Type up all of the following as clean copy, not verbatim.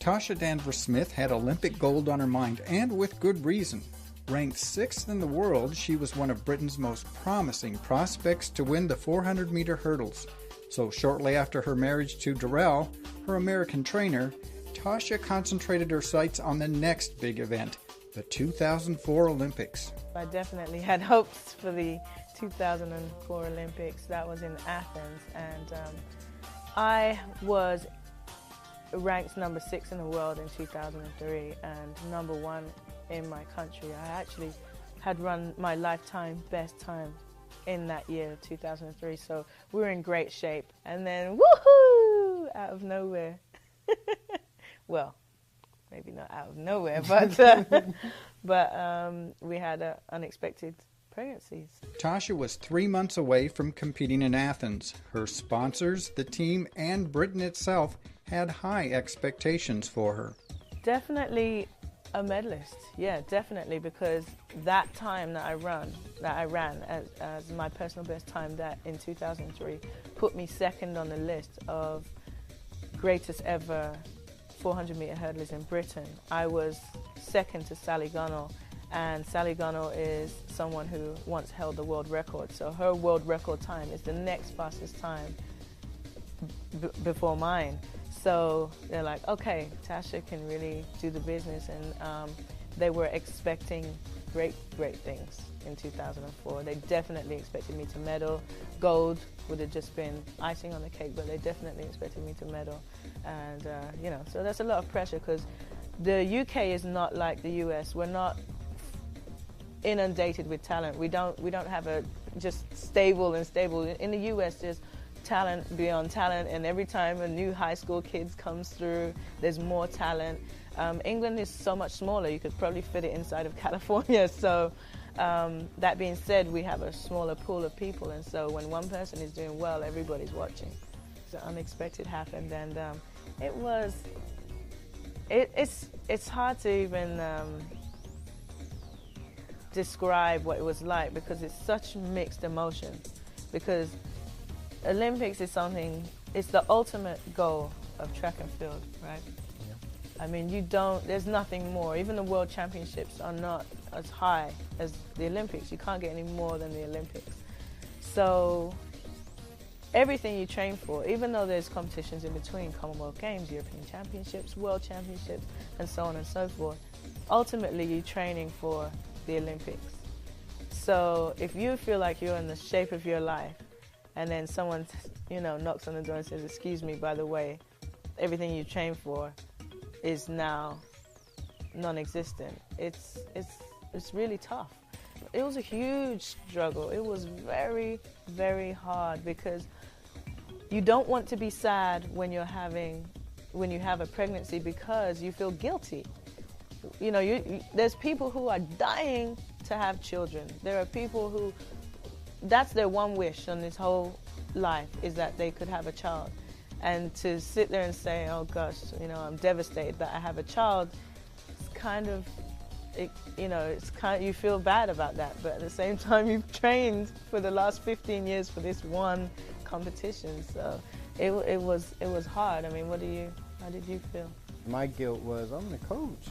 Tasha Danvers-Smith had Olympic gold on her mind, and with good reason. Ranked 6th in the world, she was one of Britain's most promising prospects to win the 400-meter hurdles. So shortly after her marriage to Darrell, her American trainer, Tasha concentrated her sights on the next big event, the 2004 Olympics. I definitely had hopes for the 2004 Olympics. That was in Athens, and I was ranked number 6 in the world in 2003 and number 1 in my country. I actually had run my lifetime best time in that year, 2003, so we were in great shape. And then, woohoo, out of nowhere. Well, maybe not out of nowhere, but we had unexpected pregnancies. Tasha was 3 months away from competing in Athens. Her sponsors, the team, and Britain itself had high expectations for her. Definitely a medalist, yeah, definitely, because that time that I ran as my personal best time, that in 2003, put me second on the list of greatest ever 400-meter hurdlers in Britain. I was second to Sally Gunnell, and Sally Gunnell is someone who once held the world record, so her world record time is the next fastest time before mine. So they're like, okay, Tasha can really do the business, and they were expecting great things in 2004. They definitely expected me to medal. Gold would have just been icing on the cake, but they definitely expected me to medal. And you know, so that's a lot of pressure, because the UK is not like the US. We're not inundated with talent. We don't have a just stable. In the US, there's talent beyond talent, and every time a new high school kid comes through, there's more talent. England is so much smaller, you could probably fit it inside of California. So that being said, we have a smaller pool of people, and so when one person is doing well, everybody's watching. So unexpected happened, and it's hard to even describe what it was like, because it's such mixed emotions. Because Olympics is something, it's the ultimate goal of track and field, right? Yeah. I mean, there's nothing more. Even the World Championships are not as high as the Olympics. You can't get any more than the Olympics. So everything you train for, even though there's competitions in between, Commonwealth Games, European Championships, World Championships, and so on and so forth, ultimately you're training for the Olympics. So if you feel like you're in the shape of your life, and then someone, knocks on the door and says, "Excuse me, by the way, everything you train for is now non-existent." It's really tough. It was a huge struggle. It was very, very hard, because you don't want to be sad when you have a pregnancy, because you feel guilty. There's people who are dying to have children. There are people who, that's their one wish on this whole life, is that they could have a child. And to sit there and say, oh gosh, I'm devastated that I have a child, it's kind of, you feel bad about that. But at the same time, you've trained for the last 15 years for this one competition. So it was hard. I mean, how did you feel? My guilt was, I'm the coach.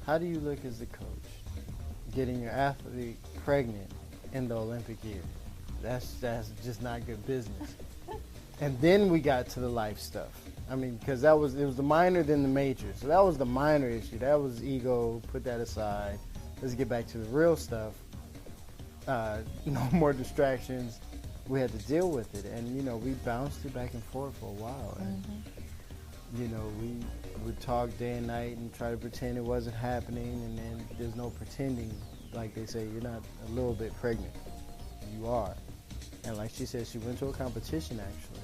How do you look as the coach? Getting your athlete pregnant in the Olympic year. That's just not good business. And then we got to the life stuff. I mean, because it was the minor then the major. So that was the minor issue. That was ego, put that aside. Let's get back to the real stuff. No more distractions. We had to deal with it. And, we bounced it back and forth for a while. And, we would talk day and night and try to pretend it wasn't happening. And then there's no pretending. Like they say, you're not a little bit pregnant. You are. And like she said, she went to a competition, actually.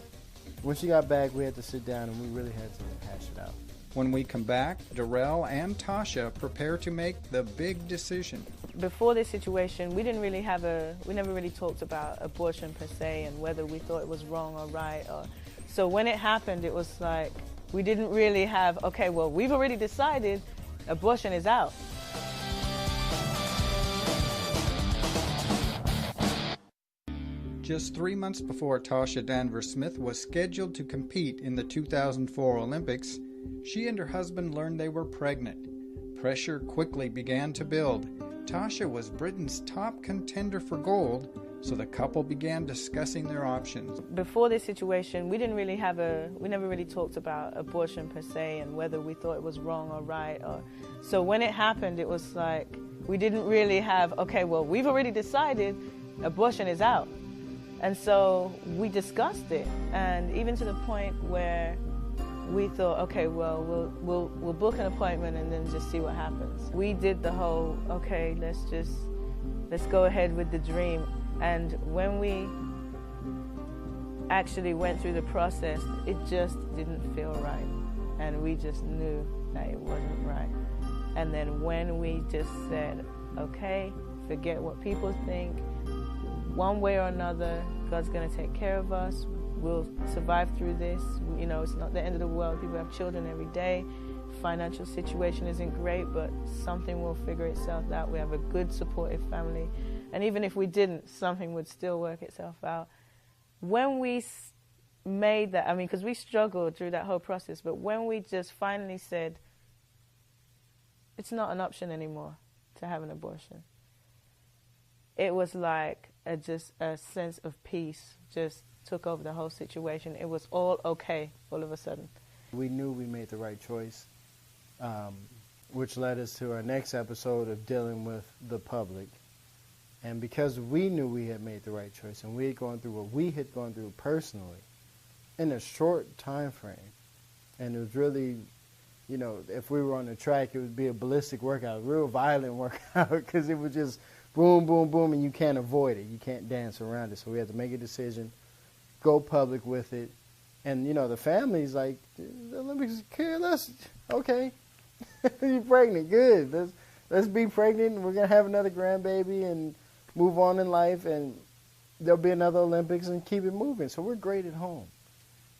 When she got back, we had to sit down and we really had to hash it out. When we come back, Darrell and Tasha prepare to make the big decision. Before this situation, we never really talked about abortion per se, and whether we thought it was wrong or right. So when it happened, it was like, we didn't really have, okay, well, we've already decided abortion is out. Just 3 months before Tasha Danvers-Smith was scheduled to compete in the 2004 Olympics, she and her husband learned they were pregnant. Pressure quickly began to build. Tasha was Britain's top contender for gold, so the couple began discussing their options. Before this situation, we never really talked about abortion per se and whether we thought it was wrong or right. So when it happened, it was like we didn't really have, okay, well, we've already decided abortion is out. And so we discussed it, and even to the point where we thought, okay, well, we'll book an appointment and then just see what happens. We did the whole, okay, let's go ahead with the dream. And when we actually went through the process, it just didn't feel right. And we just knew that it wasn't right. And then when we just said, okay, forget what people think, one way or another, God's going to take care of us. We'll survive through this. You know, it's not the end of the world. People have children every day. Financial situation isn't great, but something will figure itself out. We have a good, supportive family. And even if we didn't, something would still work itself out. When we made that, I mean, because we struggled through that whole process, but when we just finally said, it's not an option anymore to have an abortion, it was like just a sense of peace just took over the whole situation. It was all okay all of a sudden. We knew we made the right choice, which led us to our next episode of dealing with the public. And because we knew we had made the right choice and we had gone through what we had gone through personally in a short time frame, and it was really, you know, if we were on the track, it would be a ballistic workout, a real violent workout, because it was just boom, boom, boom, and you can't avoid it. You can't dance around it. So we had to make a decision, go public with it. And, you know, the family's like, the Olympics care less. Okay. You're pregnant. Good. Let's be pregnant. We're going to have another grandbaby and move on in life. And there'll be another Olympics and keep it moving. So we're great at home.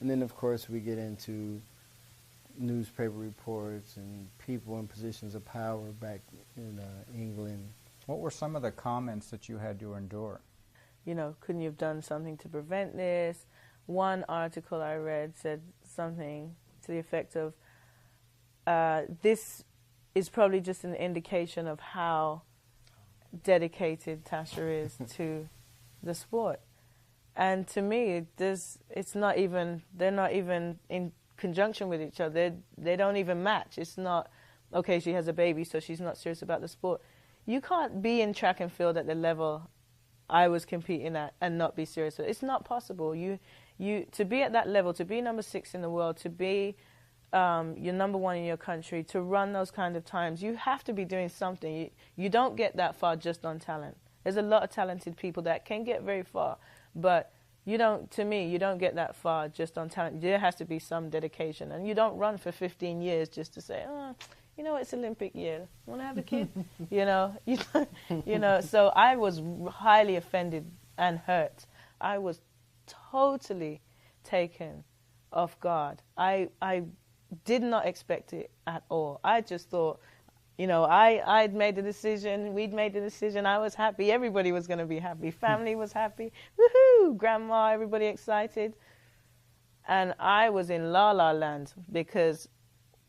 And then, of course, we get into newspaper reports and people in positions of power back in England. What were some of the comments that you had to endure? You know, couldn't you have done something to prevent this? One article I read said something to the effect of, this is probably just an indication of how dedicated Tasha is to the sport. And to me, it's not even, they're not even in conjunction with each other. They don't even match. It's not, okay, she has a baby, so she's not serious about the sport. You can't be in track and field at the level I was competing at and not be serious. It's not possible. You to be at that level, to be number 6 in the world, to be you're number 1 in your country, to run those kind of times, you have to be doing something. You don't get that far just on talent. There's a lot of talented people that can get very far, but you don't. To me, you don't get that far just on talent. There has to be some dedication, and you don't run for 15 years just to say, oh, you know, it's Olympic year. Want to have a kid? you know. So I was highly offended and hurt. I was totally taken off guard. I did not expect it at all. I just thought, you know, I'd made the decision. We'd made the decision. I was happy. Everybody was going to be happy. Family was happy. Woohoo! Grandma, everybody excited. And I was in la-la land because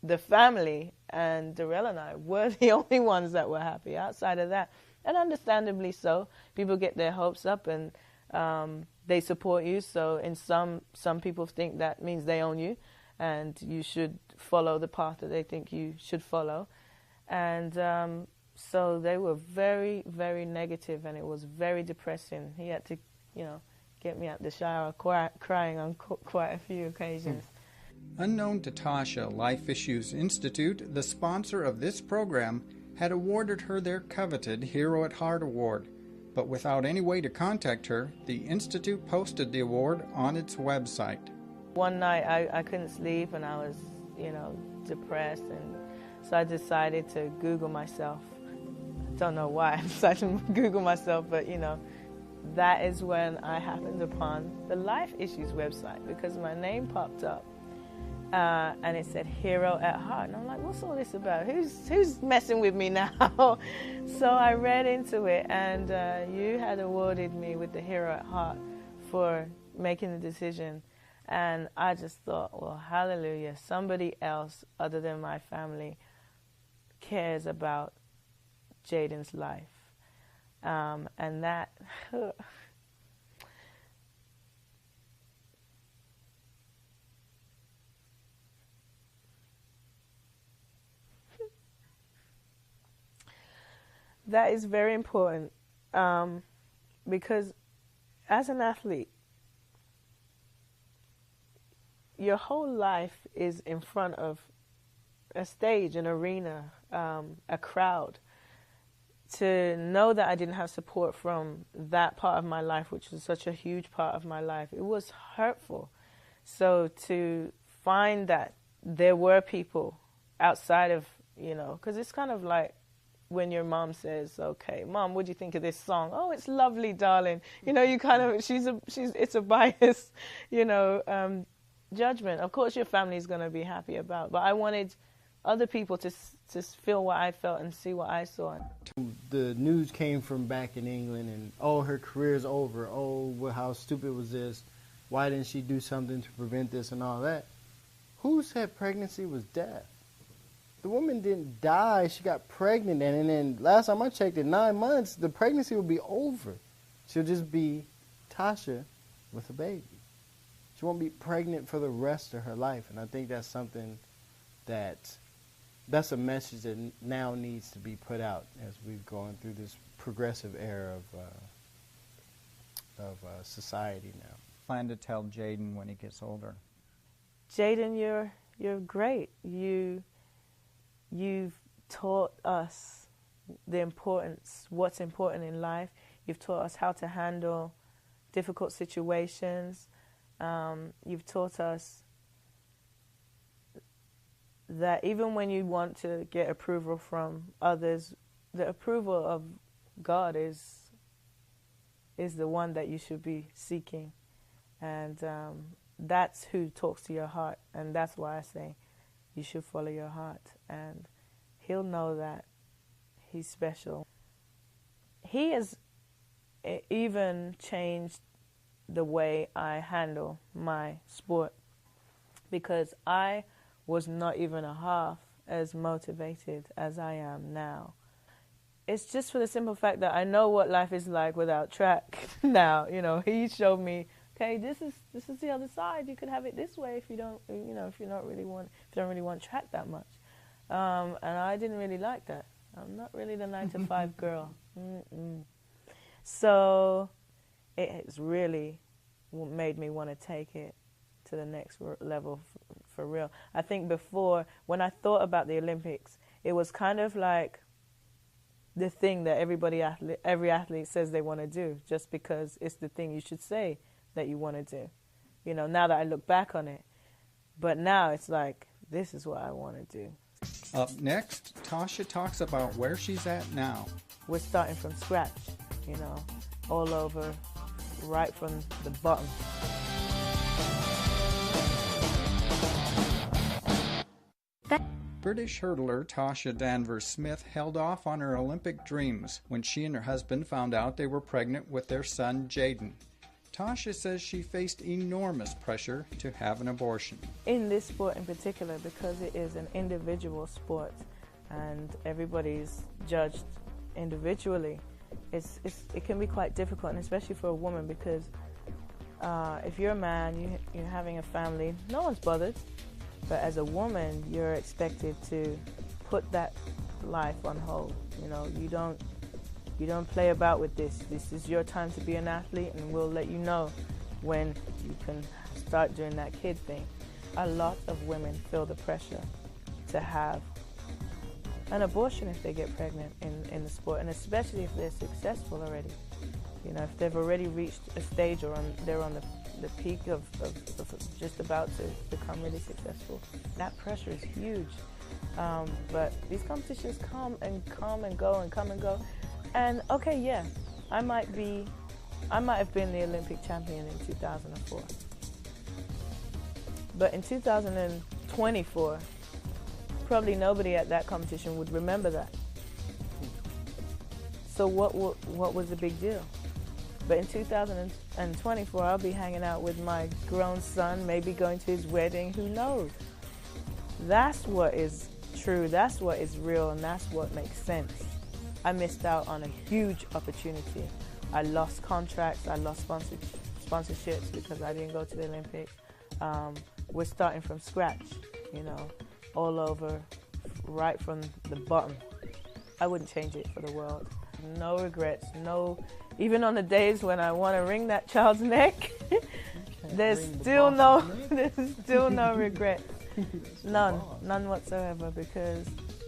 the family and Darrell and I were the only ones that were happy. Outside of that, and understandably so, people get their hopes up and they support you. So in some people think that means they own you and you should follow the path that they think you should follow. And so they were very, very negative, and it was very depressing. He had to, you know, get me out the shower crying on quite a few occasions. Unknown to Tasha, Life Issues Institute, the sponsor of this program, had awarded her their coveted Hero at Heart Award. But without any way to contact her, the Institute posted the award on its website. One night I couldn't sleep and I was, you know, depressed, and so I decided to Google myself. I don't know why I decided to Google myself, but, you know, that is when I happened upon the Life Issues website because my name popped up. And it said Hero at Heart, and I'm like, what's all this about? Who's messing with me now? So I read into it, and you had awarded me with the Hero at Heart for making the decision. And I just thought, well, hallelujah, somebody else other than my family cares about Jaden's life. And that, that is very important, because as an athlete, your whole life is in front of a stage, an arena, a crowd. To know that I didn't have support from that part of my life, which was such a huge part of my life, it was hurtful. So to find that there were people outside of, you know, because it's kind of like when your mom says, okay, Mom, what do you think of this song? Oh, it's lovely, darling. You know, you kind of, it's a biased, you know, judgment. Of course your family is going to be happy about, but I wanted other people to feel what I felt and see what I saw. The news came from back in England, and oh, her career's over. Oh, well, how stupid was this? Why didn't she do something to prevent this and all that? Who said pregnancy was death? The woman didn't die. She got pregnant, and then last time I checked, in 9 months, the pregnancy will be over. She'll just be Tasha with a baby. She won't be pregnant for the rest of her life, and I think that's something that's a message that now needs to be put out as we've gone through this progressive era of society now. Plan to tell Jaden when he gets older. Jaden, you're great. You've taught us the importance, what's important in life. You've taught us how to handle difficult situations. You've taught us that even when you want to get approval from others, the approval of God is the one that you should be seeking. And that's who talks to your heart. And that's why I say you should follow your heart. And he'll know that he's special. He has even changed the way I handle my sport, because I was not even a half as motivated as I am now. It's just for the simple fact that I know what life is like without track now. You know, he showed me, okay, this is the other side. You could have it this way if you don't, you know, if you don't really want track that much. And I didn't really like that. I'm not really the 9-to-5 girl. So it has really made me want to take it to the next level for real. I think before, when I thought about the Olympics, it was kind of like the thing that every athlete says they want to do, just because it's the thing you should say that you want to do. You know, now that I look back on it. But now it's like, this is what I want to do. Up next, Tasha talks about where she's at now. We're starting from scratch, you know, all over, right from the bottom. British hurdler Tasha Danvers Smith held off on her Olympic dreams when she and her husband found out they were pregnant with their son Jaden. Tasha says she faced enormous pressure to have an abortion. In this sport in particular, because it is an individual sport and everybody's judged individually, it can be quite difficult, and especially for a woman, because if you're a man, you're having a family, no one's bothered. But as a woman, you're expected to put that life on hold. You know, you don't play about with this. This is your time to be an athlete, and we'll let you know when you can start doing that kid thing. A lot of women feel the pressure to have an abortion if they get pregnant in the sport, and especially if they're successful already. You know, if they've already reached a stage, or they're on the peak of just about to become really successful. That pressure is huge. But these competitions come and go and come and go. And okay, yeah, I might have been the Olympic champion in 2004. But in 2024, probably nobody at that competition would remember that. So what was the big deal? But in 2024, I'll be hanging out with my grown son, maybe going to his wedding, who knows? That's what is true, that's what is real, and that's what makes sense. I missed out on a huge opportunity. I lost contracts, I lost sponsorships because I didn't go to the Olympics. We're starting from scratch, you know, all over, right from the bottom. I wouldn't change it for the world. No regrets, no, even on the days when I want to wring that child's neck, there's still no regret. None whatsoever, because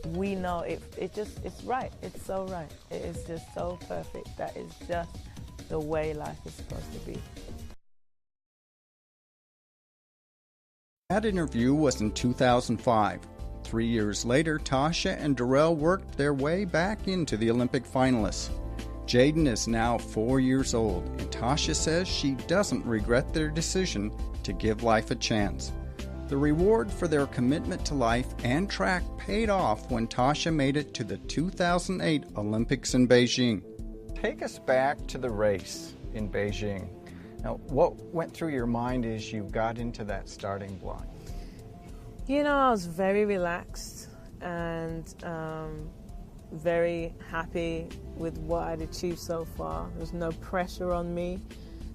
we know it's right. It's so right. It is just so perfect. That is just the way life is supposed to be. That interview was in 2005. 3 years later, Tasha and Darrell worked their way back into the Olympic finalists. Jaden is now 4 years old, and Tasha says she doesn't regret their decision to give life a chance. The reward for their commitment to life and track paid off when Tasha made it to the 2008 Olympics in Beijing. Take us back to the race in Beijing. Now, what went through your mind as you got into that starting block? You know, I was very relaxed and very happy with what I'd achieved so far. There was no pressure on me.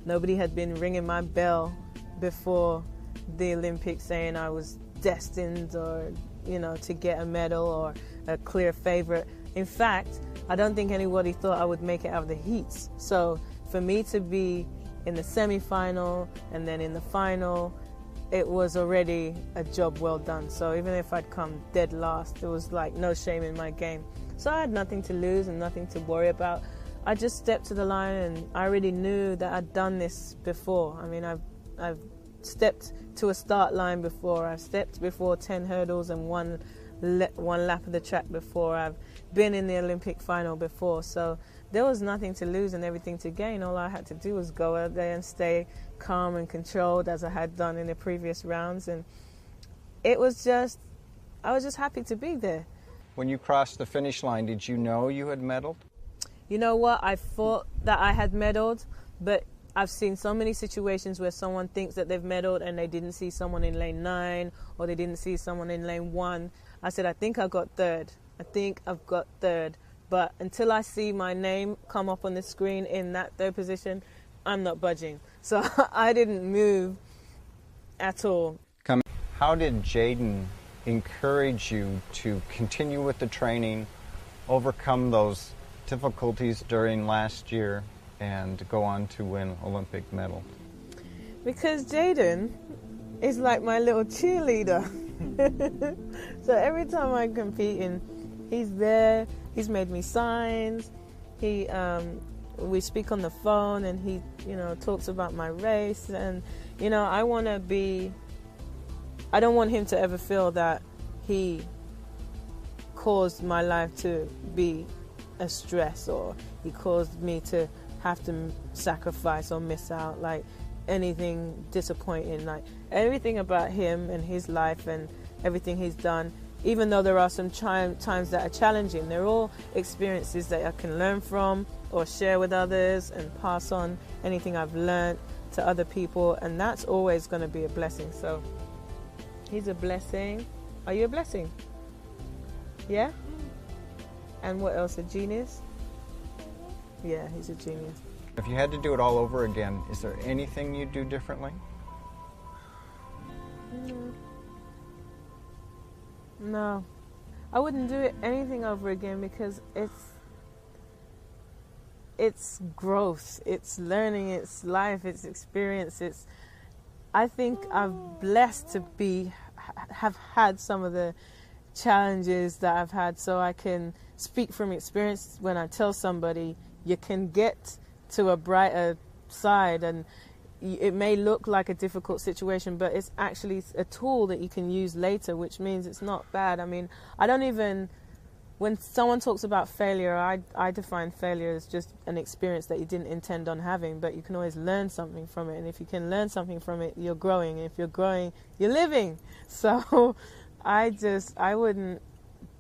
Nobody had been ringing my bell before the Olympics saying I was destined or, you know, to get a medal or a clear favorite. In fact, I don't think anybody thought I would make it out of the heats. So for me to be in the semi-final and then in the final, it was already a job well done. So even if I'd come dead last, there was like no shame in my game. So I had nothing to lose and nothing to worry about. I just stepped to the line, and I already knew that I'd done this before. I mean, I've stepped to a start line before. I've stepped before 10 hurdles and one lap of the track before. I've been in the Olympic final before. So there was nothing to lose and everything to gain. All I had to do was go out there and stay calm and controlled as I had done in the previous rounds. And it was just, I was just happy to be there. When you crossed the finish line, did you know you had medaled? You know what? I thought that I had medaled, but I've seen so many situations where someone thinks that they've medaled and they didn't see someone in lane 9 or they didn't see someone in lane 1. I said, I think I got third. I think I've got third. But until I see my name come up on the screen in that third position, I'm not budging. So I didn't move at all. How did Jaden encourage you to continue with the training, overcome those difficulties during last year, and go on to win Olympic medal? Because Jaden is like my little cheerleader. So every time I'm competing, he's there. He's made me signs. We speak on the phone, and he, you know, talks about my race. And you know, I don't want him to ever feel that he caused my life to be a stress, or he caused me to have to sacrifice or miss out, like anything disappointing. Like everything about him and his life and everything he's done, even though there are some times that are challenging, they're all experiences that I can learn from or share with others and pass on anything I've learned to other people, and that's always going to be a blessing. So he's a blessing. Are you a blessing? Yeah? And what else? A genius? Yeah, he's a genius. If you had to do it all over again, is there anything you'd do differently? No. I wouldn't do anything over again, because it's growth, it's learning, it's life, it's experience. I think I'm blessed to have had some of the challenges that I've had, so I can speak from experience when I tell somebody you can get to a brighter side, and it may look like a difficult situation, but it's actually a tool that you can use later, which means it's not bad. I mean, when someone talks about failure, I define failure as just an experience that you didn't intend on having, but you can always learn something from it. And if you can learn something from it, you're growing. And if you're growing, you're living. So I wouldn't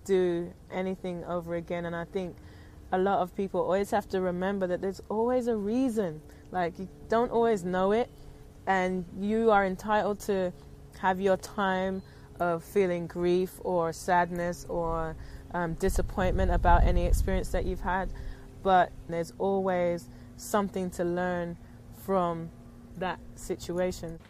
do anything over again. And I think a lot of people always have to remember that there's always a reason Like, you don't always know it, and you are entitled to have your time of feeling grief or sadness or disappointment about any experience that you've had, but there's always something to learn from that situation.